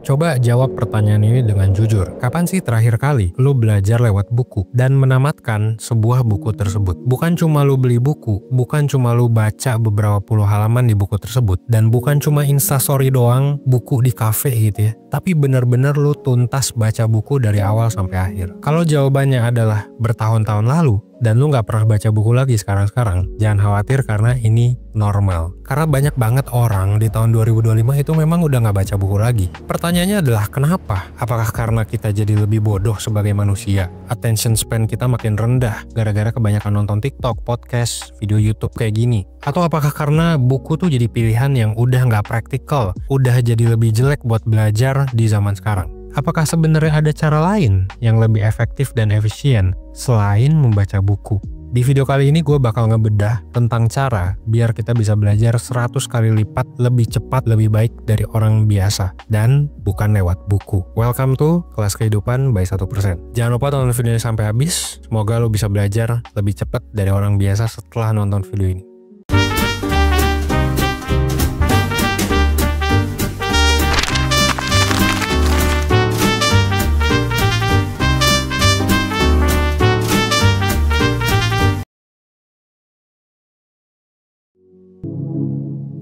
Coba jawab pertanyaan ini dengan jujur. Kapan sih terakhir kali lu belajar lewat buku dan menamatkan sebuah buku tersebut? Bukan cuma lu beli buku, bukan cuma lu baca beberapa puluh halaman di buku tersebut, dan bukan cuma instastory doang, buku di kafe gitu ya. Tapi benar-benar lu tuntas baca buku dari awal sampai akhir. Kalau jawabannya adalah bertahun-tahun lalu, dan lu gak pernah baca buku lagi sekarang-sekarang, jangan khawatir karena ini normal. Karena banyak banget orang di tahun 2025 itu memang udah gak baca buku lagi. Pertanyaannya adalah kenapa? Apakah karena kita jadi lebih bodoh sebagai manusia? Attention span kita makin rendah gara-gara kebanyakan nonton TikTok, podcast, video YouTube kayak gini? Atau apakah karena buku tuh jadi pilihan yang udah gak praktikal, udah jadi lebih jelek buat belajar di zaman sekarang? Apakah sebenarnya ada cara lain yang lebih efektif dan efisien selain membaca buku? Di video kali ini gue bakal ngebedah tentang cara biar kita bisa belajar 100 kali lipat lebih cepat, lebih baik dari orang biasa. Dan bukan lewat buku. Welcome to Kelas Kehidupan by 1%. Jangan lupa tonton video ini sampai habis. Semoga lo bisa belajar lebih cepat dari orang biasa setelah nonton video ini.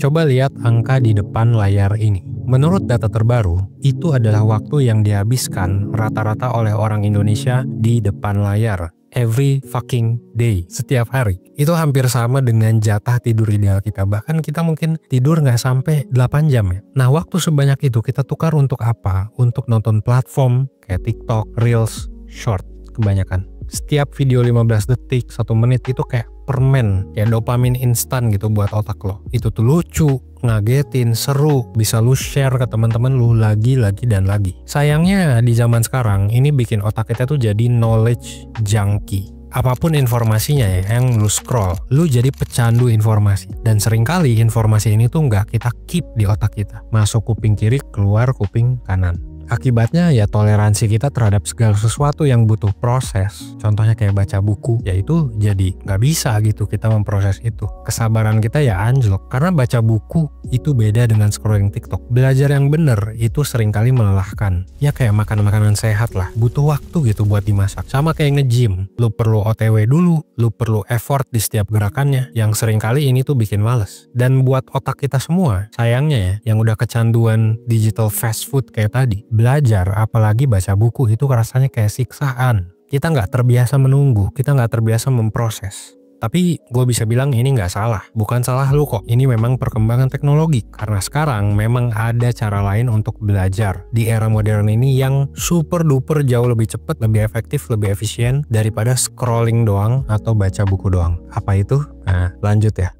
Coba lihat angka di depan layar ini. Menurut data terbaru, itu adalah waktu yang dihabiskan rata-rata oleh orang Indonesia di depan layar. Every fucking day, setiap hari. Itu hampir sama dengan jatah tidur ideal kita. Bahkan kita mungkin tidur nggak sampai 8 jam ya. Nah, waktu sebanyak itu kita tukar untuk apa? Untuk nonton platform kayak TikTok, Reels, Short kebanyakan. Setiap video 15 detik, 1 menit itu kayak permen, kayak dopamin instan gitu buat otak lo. Itu tuh lucu, ngagetin, seru, bisa lu share ke teman-teman lu lagi dan lagi. Sayangnya di zaman sekarang ini bikin otak kita tuh jadi knowledge junkie. Apapun informasinya ya yang lu scroll, lu jadi pecandu informasi. Dan seringkali informasi ini tuh nggak kita keep di otak kita. Masuk kuping kiri, keluar kuping kanan. Akibatnya ya toleransi kita terhadap segala sesuatu yang butuh proses, contohnya kayak baca buku, yaitu jadi nggak bisa gitu kita memproses itu. Kesabaran kita ya anjlok, karena baca buku itu beda dengan scrolling TikTok. Belajar yang bener itu seringkali melelahkan. Ya kayak makan makanan sehat lah, butuh waktu gitu buat dimasak. Sama kayak nge-gym, lu perlu OTW dulu, lu perlu effort di setiap gerakannya, yang seringkali ini tuh bikin males. Dan buat otak kita semua, sayangnya ya, yang udah kecanduan digital fast food kayak tadi, belajar, apalagi baca buku itu rasanya kayak siksaan. Kita nggak terbiasa menunggu, kita nggak terbiasa memproses. Tapi gue bisa bilang ini nggak salah, bukan salah lu kok. Ini memang perkembangan teknologi, karena sekarang memang ada cara lain untuk belajar di era modern ini yang super duper jauh lebih cepat, lebih efektif, lebih efisien daripada scrolling doang atau baca buku doang. Apa itu? Nah, lanjut ya.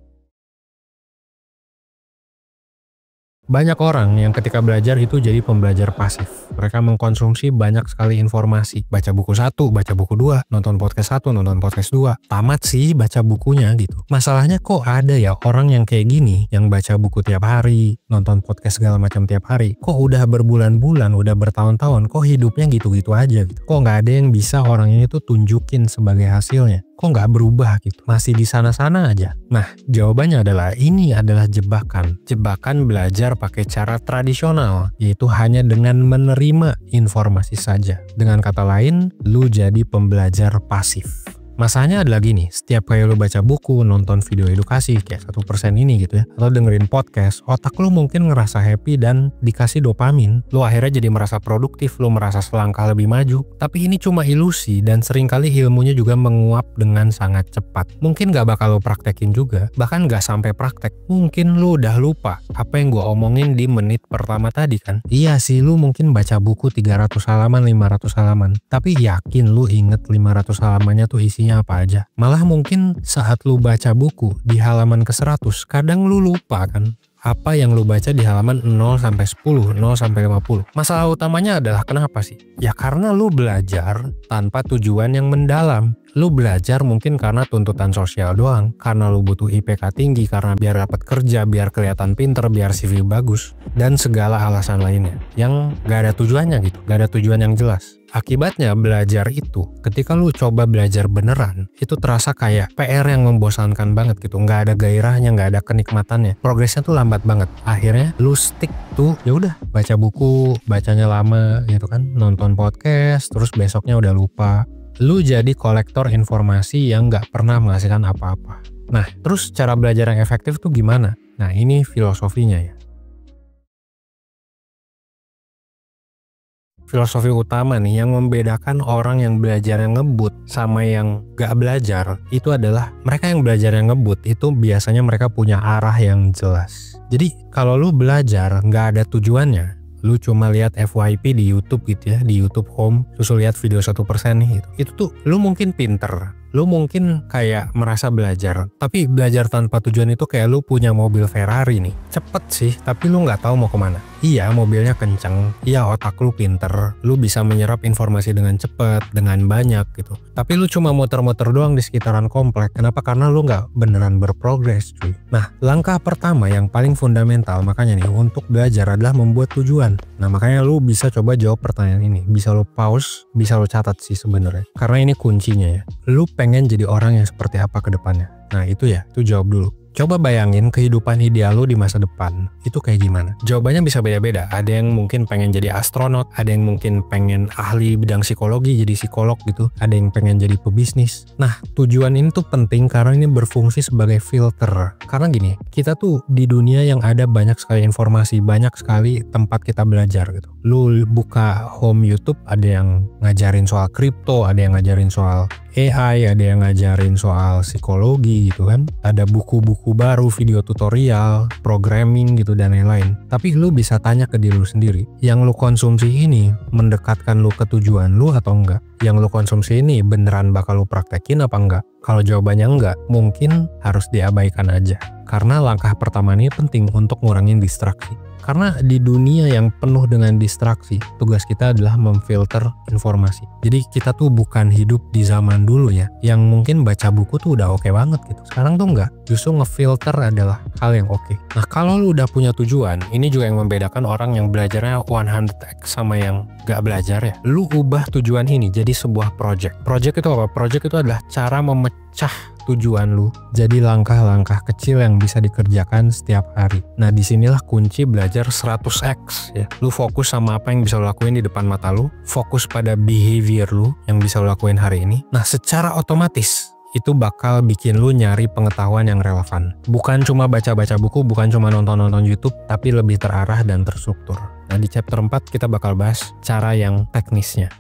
Banyak orang yang ketika belajar itu jadi pembelajar pasif. Mereka mengkonsumsi banyak sekali informasi. Baca buku 1, baca buku 2, nonton podcast 1, nonton podcast 2. Tamat sih baca bukunya gitu. Masalahnya kok ada ya orang yang kayak gini, yang baca buku tiap hari, nonton podcast segala macam tiap hari. Kok udah berbulan-bulan, udah bertahun-tahun, kok hidupnya gitu-gitu aja gitu. Kok nggak ada yang bisa orang ini tuh tunjukin sebagai hasilnya. Kok nggak berubah gitu, masih di sana-sana aja. Nah, jawabannya adalah ini adalah jebakan. Jebakan belajar pakai cara tradisional, yaitu hanya dengan menerima informasi saja. Dengan kata lain, lu jadi pembelajar pasif. Masalahnya adalah gini, setiap kali lu baca buku, nonton video edukasi kayak 1% ini gitu ya, atau dengerin podcast, otak lu mungkin ngerasa happy dan dikasih dopamin. Lu akhirnya jadi merasa produktif, lu merasa selangkah lebih maju. Tapi ini cuma ilusi dan seringkali ilmunya juga menguap dengan sangat cepat. Mungkin gak bakal lu praktekin juga, bahkan gak sampai praktek. Mungkin lu udah lupa apa yang gua omongin di menit pertama tadi kan. Iya sih, lu mungkin baca buku 300 halaman, 500 halaman. Tapi yakin lu inget 500 halamannya tuh isinya apa aja. Malah mungkin saat lu baca buku di halaman ke-100, kadang lu lupa kan apa yang lu baca di halaman 0-10, 0-50. Masalah utamanya adalah kenapa sih? Ya karena lu belajar tanpa tujuan yang mendalam. Lu belajar mungkin karena tuntutan sosial doang, karena lu butuh IPK tinggi, karena biar dapat kerja, biar kelihatan pinter, biar CV bagus, dan segala alasan lainnya yang gak ada tujuannya gitu, gak ada tujuan yang jelas. Akibatnya belajar itu, ketika lu coba belajar beneran, itu terasa kayak PR yang membosankan banget gitu. Nggak ada gairahnya, nggak ada kenikmatannya. Progresnya tuh lambat banget. Akhirnya lu stick tuh, ya udah baca buku, bacanya lama gitu kan, nonton podcast, terus besoknya udah lupa. Lu jadi kolektor informasi yang nggak pernah menghasilkan apa-apa. Nah, terus cara belajar yang efektif tuh gimana? Nah, ini filosofinya ya. Filosofi utama nih yang membedakan orang yang belajar yang ngebut sama yang gak belajar itu adalah mereka yang belajar yang ngebut itu biasanya mereka punya arah yang jelas. Jadi kalau lu belajar gak ada tujuannya, lu cuma lihat FYP di YouTube gitu ya, di YouTube Home, terus lu lihat video 1% nih gitu. Itu tuh lu mungkin pinter, lu mungkin kayak merasa belajar, tapi belajar tanpa tujuan itu kayak lu punya mobil Ferrari nih, cepet sih, tapi lu nggak tahu mau kemana. Iya, mobilnya kenceng, iya otak lu pinter, lu bisa menyerap informasi dengan cepet, dengan banyak gitu. Tapi lu cuma muter-muter doang di sekitaran komplek. Kenapa? Karena lu nggak beneran berprogres, cuy. Nah, langkah pertama yang paling fundamental makanya nih untuk belajar adalah membuat tujuan. Nah, makanya lu bisa coba jawab pertanyaan ini. Bisa lu pause, bisa lu catat sih sebenarnya. Karena ini kuncinya ya. Lu pengen jadi orang yang seperti apa ke depannya? Nah, itu jawab dulu. Coba bayangin kehidupan ideal lu di masa depan, itu kayak gimana? Jawabannya bisa beda-beda. Ada yang mungkin pengen jadi astronot, ada yang mungkin pengen ahli bidang psikologi, jadi psikolog gitu. Ada yang pengen jadi pebisnis. Nah, tujuan ini tuh penting karena ini berfungsi sebagai filter. Karena gini, kita tuh di dunia yang ada banyak sekali informasi, banyak sekali tempat kita belajar gitu. Lu buka home YouTube, ada yang ngajarin soal kripto, ada yang ngajarin soal AI, ada yang ngajarin soal psikologi gitu kan. Ada buku-buku baru, video tutorial, programming gitu dan lain-lain. Tapi lu bisa tanya ke diri lu sendiri, yang lu konsumsi ini mendekatkan lu ke tujuan lu atau enggak? Yang lu konsumsi ini beneran bakal lu praktekin apa enggak? Kalau jawabannya enggak, mungkin harus diabaikan aja. Karena langkah pertama ini penting untuk ngurangin distraksi. Karena di dunia yang penuh dengan distraksi, tugas kita adalah memfilter informasi. Jadi kita tuh bukan hidup di zaman dulu ya, yang mungkin baca buku tuh udah oke banget gitu. Sekarang tuh enggak, justru ngefilter adalah hal yang oke. Nah, kalau lu udah punya tujuan, ini juga yang membedakan orang yang belajarnya 100x sama yang gak belajar ya. Lu ubah tujuan ini jadi sebuah project. Project itu apa? Project itu adalah cara memecah tujuan lu jadi langkah-langkah kecil yang bisa dikerjakan setiap hari. Nah, disinilah kunci belajar 100x ya. Lu fokus sama apa yang bisa lu lakuin di depan mata lu, fokus pada behavior lu yang bisa lu lakuin hari ini. Nah, secara otomatis itu bakal bikin lu nyari pengetahuan yang relevan. Bukan cuma baca-baca buku, bukan cuma nonton-nonton YouTube, tapi lebih terarah dan terstruktur. Nah, di chapter 4 kita bakal bahas cara yang teknisnya.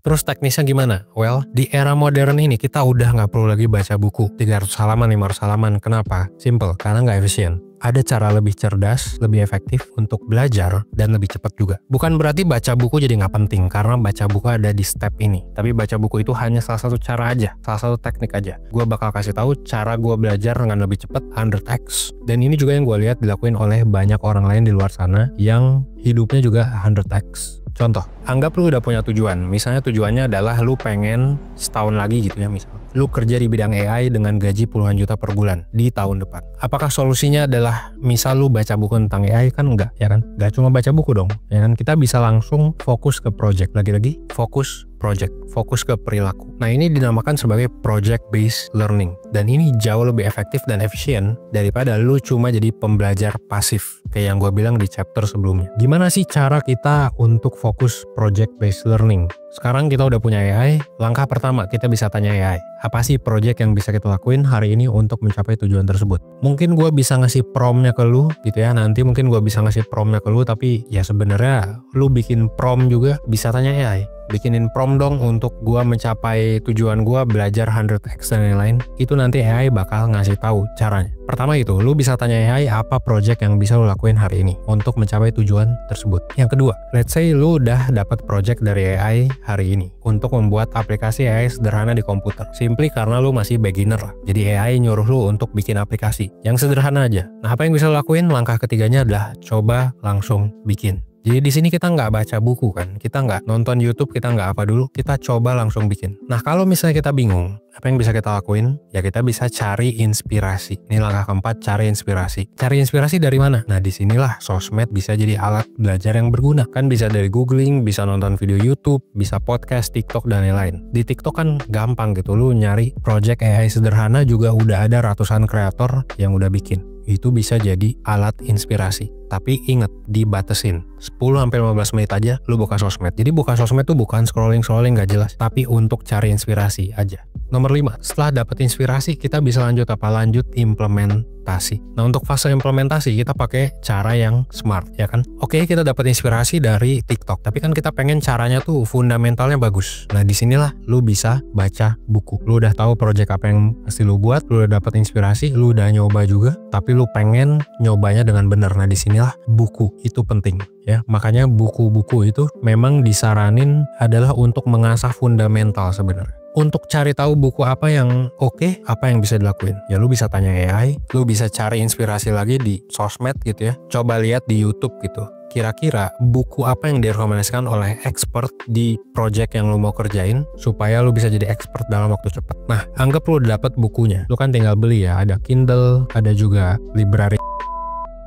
Terus teknisnya gimana? Well, di era modern ini kita udah nggak perlu lagi baca buku 300 halaman, 500 halaman. Kenapa? Simple, karena nggak efisien. Ada cara lebih cerdas, lebih efektif untuk belajar, dan lebih cepat juga. Bukan berarti baca buku jadi nggak penting, karena baca buku ada di step ini. Tapi baca buku itu hanya salah satu cara aja, salah satu teknik aja. Gue bakal kasih tahu cara gue belajar dengan lebih cepat 100x. Dan ini juga yang gue lihat dilakuin oleh banyak orang lain di luar sana yang hidupnya juga 100x. Contoh, anggap lu udah punya tujuan. Misalnya tujuannya adalah lu pengen setahun lagi gitu ya misalnya. Lu kerja di bidang AI dengan gaji puluhan juta per bulan di tahun depan. Apakah solusinya adalah misal lu baca buku tentang AI? Kan enggak, ya kan? Enggak cuma baca buku dong, ya kan? Kita bisa langsung fokus ke project. Lagi-lagi, fokus project, fokus ke perilaku. Nah, ini dinamakan sebagai project based learning. Dan ini jauh lebih efektif dan efisien daripada lu cuma jadi pembelajar pasif kayak yang gue bilang di chapter sebelumnya. Gimana sih cara kita untuk fokus project based learning? Sekarang kita udah punya AI, langkah pertama kita bisa tanya AI, apa sih project yang bisa kita lakuin hari ini untuk mencapai tujuan tersebut? Mungkin gue bisa ngasih prompt-nya ke lu gitu ya, nanti mungkin gue bisa ngasih prompt-nya ke lu, tapi ya sebenarnya lu bikin prompt juga bisa tanya AI. Bikinin prompt dong untuk gua mencapai tujuan gua belajar 100x dan lain-lain. Itu nanti AI bakal ngasih tahu caranya. Pertama itu, lu bisa tanya AI apa project yang bisa lu lakuin hari ini untuk mencapai tujuan tersebut. Yang kedua, let's say lu udah dapat project dari AI hari ini untuk membuat aplikasi AI sederhana di komputer. Simply karena lu masih beginner lah. Jadi AI nyuruh lu untuk bikin aplikasi yang sederhana aja. Nah, apa yang bisa lu lakuin? Langkah ketiganya adalah coba langsung bikin. Jadi di sini kita nggak baca buku kan, kita nggak nonton YouTube, kita nggak apa dulu, kita coba langsung bikin. Nah kalau misalnya kita bingung, apa yang bisa kita lakuin? Ya kita bisa cari inspirasi. Ini langkah keempat, cari inspirasi. Cari inspirasi dari mana? Nah disinilah sosmed bisa jadi alat belajar yang berguna. Kan bisa dari googling, bisa nonton video YouTube, bisa podcast, TikTok, dan lain-lain. Di TikTok kan gampang gitu, lu nyari project AI sederhana juga udah ada ratusan kreator yang udah bikin. Itu bisa jadi alat inspirasi. Tapi ingat, dibatesin 10-15 menit aja lu buka sosmed. Jadi buka sosmed tuh bukan scrolling gak jelas, tapi untuk cari inspirasi aja. Nomor 5, setelah dapat inspirasi kita bisa lanjut apa? Lanjut implementasi. Nah untuk fase implementasi kita pakai cara yang smart ya kan. Oke, kita dapat inspirasi dari TikTok, tapi kan kita pengen caranya tuh fundamentalnya bagus. Nah disinilah lu bisa baca buku. Lu udah tahu project apa yang pasti lu buat, lu udah dapat inspirasi, lu udah nyoba juga, tapi lu pengen nyobanya dengan benar. Nah disinilah buku itu penting ya. Makanya buku-buku itu memang disaranin adalah untuk mengasah fundamental sebenarnya. Untuk cari tahu buku apa yang oke, apa yang bisa dilakuin. Ya lu bisa tanya AI, lu bisa cari inspirasi lagi di sosmed gitu ya. Coba lihat di YouTube gitu. Kira-kira buku apa yang direkomendasikan oleh expert di project yang lu mau kerjain supaya lu bisa jadi expert dalam waktu cepat. Nah, anggap lu udah dapet bukunya. Lu kan tinggal beli ya, ada Kindle, ada juga library,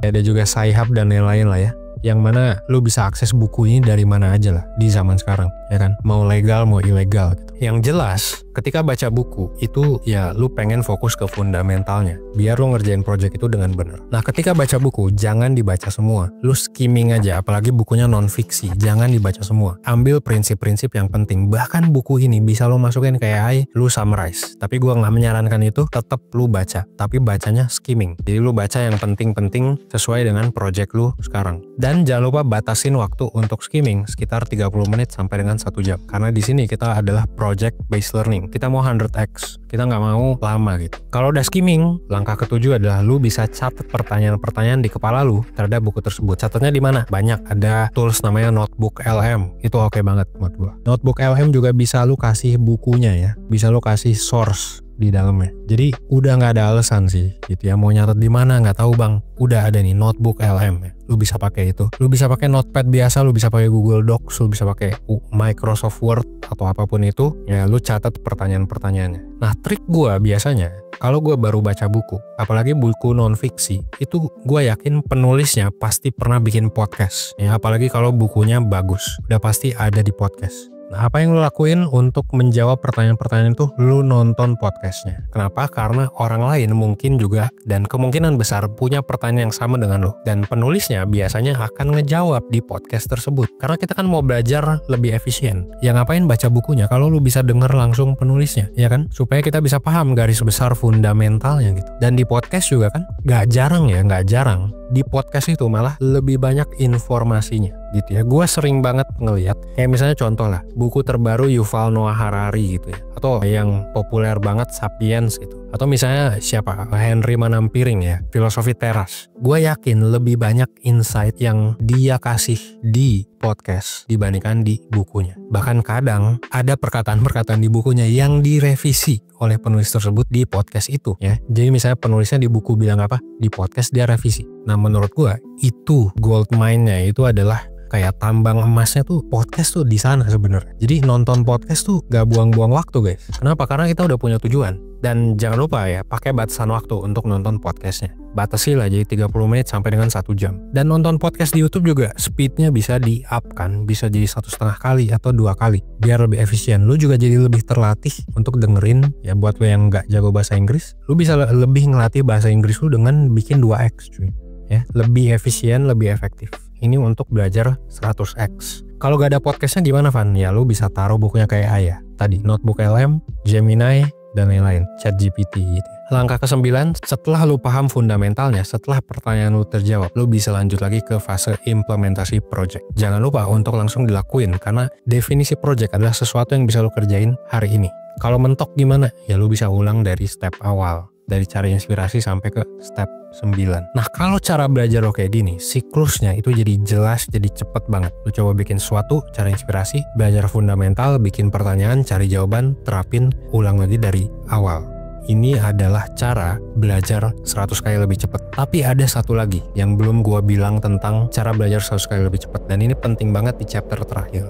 ada juga Sci-Hub dan lain-lain lah ya. Yang mana lu bisa akses buku ini dari mana aja lah di zaman sekarang ya kan, mau legal mau ilegal gitu. Yang jelas ketika baca buku itu ya lu pengen fokus ke fundamentalnya biar lu ngerjain project itu dengan benar. Nah ketika baca buku jangan dibaca semua, lu skimming aja, apalagi bukunya non fiksi jangan dibaca semua. Ambil prinsip-prinsip yang penting, bahkan buku ini bisa lu masukin ke AI, lu summarize. Tapi gua nggak menyarankan itu, tetap lu baca tapi bacanya skimming. Jadi lu baca yang penting-penting sesuai dengan project lu sekarang. Dan jangan lupa batasin waktu untuk skimming sekitar 30 menit sampai dengan 1 jam. Karena di sini kita adalah project based learning. Kita mau 100x, kita nggak mau lama gitu. Kalau udah skimming, langkah ketujuh adalah lu bisa catat pertanyaan-pertanyaan di kepala lu terhadap buku tersebut. Catatnya di mana? Banyak, ada tools namanya Notebook LM. Itu oke banget buat gua. Notebook LM juga bisa lu kasih bukunya ya. Bisa lu kasih source di dalamnya. Jadi udah nggak ada alasan sih gitu ya, mau nyatet di mana nggak tahu bang, udah ada nih Notebook LM ya. Lu bisa pakai itu, lu bisa pakai notepad biasa, lu bisa pakai Google Docs, lu bisa pakai Microsoft Word atau apapun itu ya, lu catat pertanyaan-pertanyaannya. Nah trik gua biasanya kalau gua baru baca buku, apalagi buku non fiksi, itu gua yakin penulisnya pasti pernah bikin podcast ya, apalagi kalau bukunya bagus udah pasti ada di podcast. Nah, apa yang lo lakuin untuk menjawab pertanyaan-pertanyaan itu? Lo nonton podcastnya. Kenapa? Karena orang lain mungkin juga dan kemungkinan besar punya pertanyaan yang sama dengan lo. Dan penulisnya biasanya akan ngejawab di podcast tersebut. Karena kita kan mau belajar lebih efisien. Ya ngapain baca bukunya kalau lo bisa denger langsung penulisnya, ya kan? Supaya kita bisa paham garis besar fundamentalnya gitu. Dan di podcast juga kan, nggak jarang di podcast itu malah lebih banyak informasinya gitu ya. Gue sering banget ngeliat kayak misalnya contoh lah, buku terbaru Yuval Noah Harari gitu ya, atau yang populer banget Sapiens gitu, atau misalnya siapa, Henry Manampiring ya, Filosofi Teras. Gue yakin lebih banyak insight yang dia kasih di podcast dibandingkan di bukunya. Bahkan kadang ada perkataan-perkataan di bukunya yang direvisi oleh penulis tersebut di podcast itu ya. Jadi misalnya penulisnya di buku bilang apa, di podcast dia revisi. Nah menurut gue itu gold mine-nya, itu adalah kayak tambang emasnya tuh podcast tuh di sana sebenarnya. Jadi nonton podcast tuh gak buang-buang waktu guys. Kenapa? Karena kita udah punya tujuan. Dan jangan lupa ya, pakai batasan waktu untuk nonton podcastnya. Batasi lah jadi 30 menit sampai dengan 1 jam. Dan nonton podcast di YouTube juga speednya bisa di-up kan, bisa jadi 1,5 kali atau 2 kali biar lebih efisien. Lu juga jadi lebih terlatih untuk dengerin ya. Buat lo yang gak jago bahasa Inggris, lu bisa lebih ngelatih bahasa Inggris lu dengan bikin 2x cuy ya. Lebih efisien, lebih efektif. Ini untuk belajar 100x. Kalau gak ada podcastnya gimana Van? Ya lu bisa taruh bukunya kayak Aya tadi, Notebook LM, Gemini, dan lain-lain, ChatGPT gitu. Langkah ke-9, setelah lu paham fundamentalnya, setelah pertanyaan lu terjawab, lu bisa lanjut lagi ke fase implementasi project. Jangan lupa untuk langsung dilakuin, karena definisi project adalah sesuatu yang bisa lu kerjain hari ini. Kalau mentok gimana? Ya lu bisa ulang dari step awal, dari cari inspirasi sampai ke step 9. Nah kalau cara belajar lo kayak gini, siklusnya itu jadi jelas, jadi cepet banget. Lo coba bikin sesuatu, cari inspirasi, belajar fundamental, bikin pertanyaan, cari jawaban, terapin, ulang lagi dari awal. ini adalah cara belajar 100 kali lebih cepat. Tapi ada satu lagi yang belum gua bilang tentang cara belajar 100 kali lebih cepat, dan ini penting banget di chapter terakhir.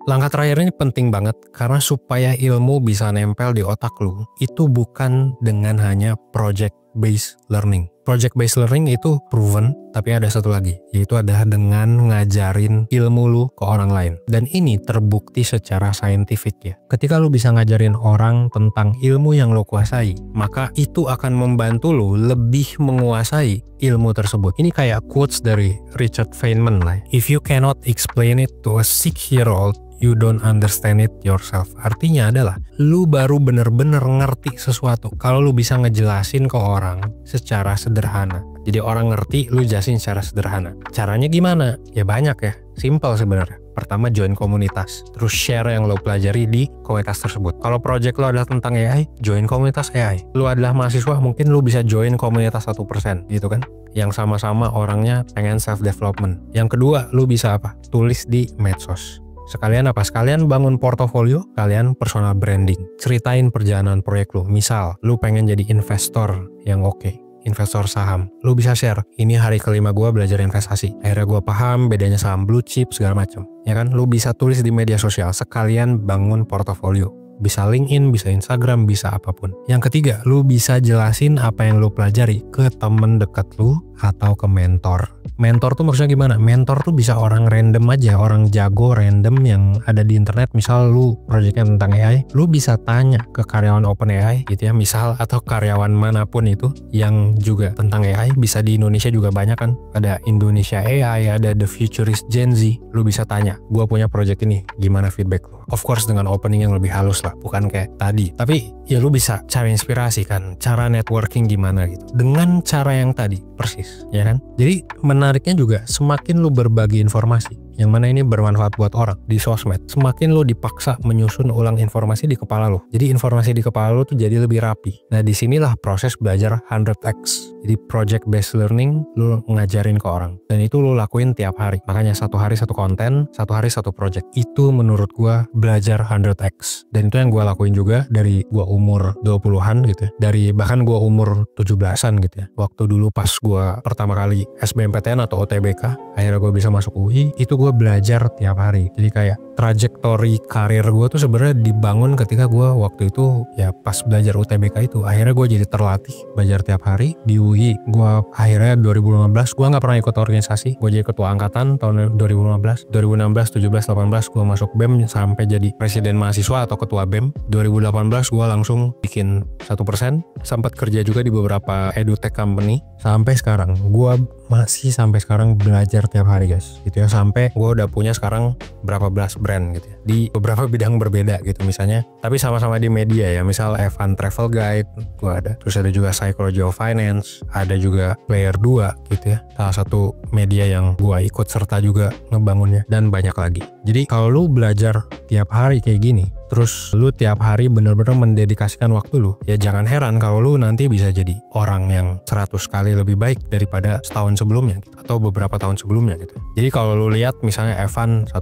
Langkah terakhir ini penting banget karena supaya ilmu bisa nempel di otak lu, itu bukan dengan hanya project based learning. Project based learning itu proven, tapi ada satu lagi, yaitu adalah dengan ngajarin ilmu lu ke orang lain. Dan ini terbukti secara saintifik ya. Ketika lu bisa ngajarin orang tentang ilmu yang lu kuasai, maka itu akan membantu lu lebih menguasai ilmu tersebut. Ini kayak quotes dari Richard Feynman lah. If you cannot explain it to a 6-year-old, you don't understand it yourself. Artinya adalah lu baru bener-bener ngerti sesuatu kalau lu bisa ngejelasin ke orang secara sederhana. Jadi orang ngerti, lu jelasin secara sederhana. Caranya gimana? Ya banyak ya, simple sebenarnya. Pertama, join komunitas, terus share yang lo pelajari di komunitas tersebut. Kalau project lo adalah tentang AI, join komunitas AI. Lu adalah mahasiswa, mungkin lu bisa join komunitas 1% gitu kan, yang sama-sama orangnya pengen self development. Yang kedua, lu bisa apa? Tulis di medsos. Sekalian apa? Sekalian bangun portofolio, kalian personal branding. Ceritain perjalanan proyek lu. Misal, lu pengen jadi investor yang oke, investor saham. Lu bisa share, ini hari kelima gue belajar investasi. Akhirnya gue paham bedanya saham blue chip segala macam. Ya kan? Lu bisa tulis di media sosial, sekalian bangun portofolio. Bisa LinkedIn, bisa Instagram, bisa apapun. Yang ketiga, lu bisa jelasin apa yang lu pelajari ke temen dekat lu atau ke mentor. Mentor tuh maksudnya gimana? Mentor tuh bisa orang random aja, orang jago random yang ada di internet. Misal lu projectnya tentang AI, lu bisa tanya ke karyawan OpenAI gitu ya, misal, atau karyawan manapun itu yang juga tentang AI. Bisa di Indonesia juga banyak kan, ada Indonesia AI, ada The Futurist Gen Z. Lu bisa tanya, gua punya project ini, gimana feedback lu? Of course dengan opening yang lebih halus lah, bukan kayak tadi. Tapi ya lu bisa cari inspirasi kan, cara networking gimana gitu, dengan cara yang tadi persis, ya kan? Jadi menariknya juga, semakin lu berbagi informasi yang mana ini bermanfaat buat orang di sosmed, semakin lu dipaksa menyusun ulang informasi di kepala lu. Jadi informasi di kepala lu tuh jadi lebih rapi. Nah disinilah proses belajar 100x. Jadi project based learning lu ngajarin ke orang, dan itu lu lakuin tiap hari. Makanya satu hari satu konten, satu hari satu project. Itu menurut gua belajar 100x. Dan itu yang gua lakuin juga dari gua umur 20-an gitu ya. Dari bahkan gua umur 17-an gitu ya. Waktu dulu pas gua pertama kali SBMPTN atau OTBK, akhirnya gua bisa masuk UI, itu gua belajar tiap hari. Jadi kayak trajektori karir gue tuh sebenarnya dibangun ketika gue waktu itu ya pas belajar UTBK itu. Akhirnya gue jadi terlatih belajar tiap hari di UI. Gue akhirnya 2015 gue nggak pernah ikut organisasi, gue jadi ketua angkatan tahun 2015, 2016, 17, 18 gue masuk BEM sampai jadi presiden mahasiswa atau ketua BEM. 2018 gue langsung bikin 1%, sempat kerja juga di beberapa edutech company. Sampai sekarang gue masih sampai sekarang belajar tiap hari guys gitu ya, sampai gue udah punya sekarang berapa belas brand gitu ya, di beberapa bidang berbeda gitu misalnya, tapi sama-sama di media ya. Misal Evan Travel Guide gue ada, terus ada juga Psychology of Finance, ada juga Player 2 gitu ya, salah satu media yang gue ikut serta juga ngebangunnya, dan banyak lagi. Jadi kalau lu belajar tiap hari kayak gini, terus lu tiap hari bener-bener mendedikasikan waktu lu, ya jangan heran kalau lu nanti bisa jadi orang yang 100 kali lebih baik daripada setahun sebelumnya gitu, atau beberapa tahun sebelumnya gitu. Jadi kalau lu lihat misalnya Evan 1%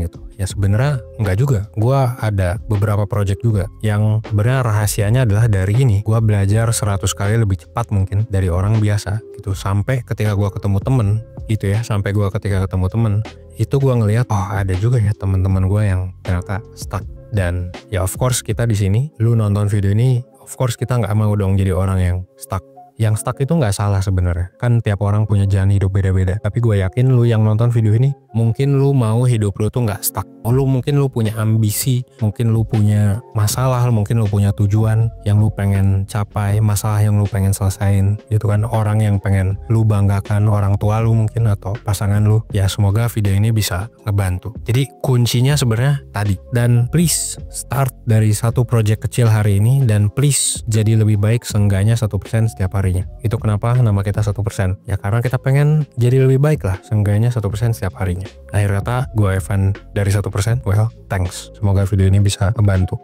gitu, ya sebenarnya enggak juga. Gua ada beberapa project juga yang sebenarnya rahasianya adalah dari ini. Gua belajar 100 kali lebih cepat mungkin dari orang biasa gitu, sampai ketika gua ketemu temen gitu ya, sampai gua ketika ketemu temen itu gua ngelihat, oh ada juga ya teman-teman gua yang ternyata stuck. Dan ya of course kita di sini, lu nonton video ini, of course kita nggak mau dong jadi orang yang stuck. Yang stuck itu nggak salah sebenarnya, kan tiap orang punya jalan hidup beda-beda. Tapi gue yakin lu yang nonton video ini, mungkin lu mau hidup lu tuh nggak stuck. Mungkin lu punya ambisi, mungkin lu punya masalah, mungkin lu punya tujuan yang lu pengen capai, masalah yang lu pengen selesain gitu kan, orang yang pengen lu banggakan, orang tua lu mungkin atau pasangan lu. Ya semoga video ini bisa ngebantu. Jadi kuncinya sebenarnya tadi, dan please start dari satu project kecil hari ini, dan please jadi lebih baik seenggaknya 1% setiap hari. Itu kenapa nama kita 1%. Ya karena kita pengen jadi lebih baik lah, seenggaknya 1% setiap harinya. Akhir kata, gue Evan dari 1%. Well, thanks. Semoga video ini bisa membantu.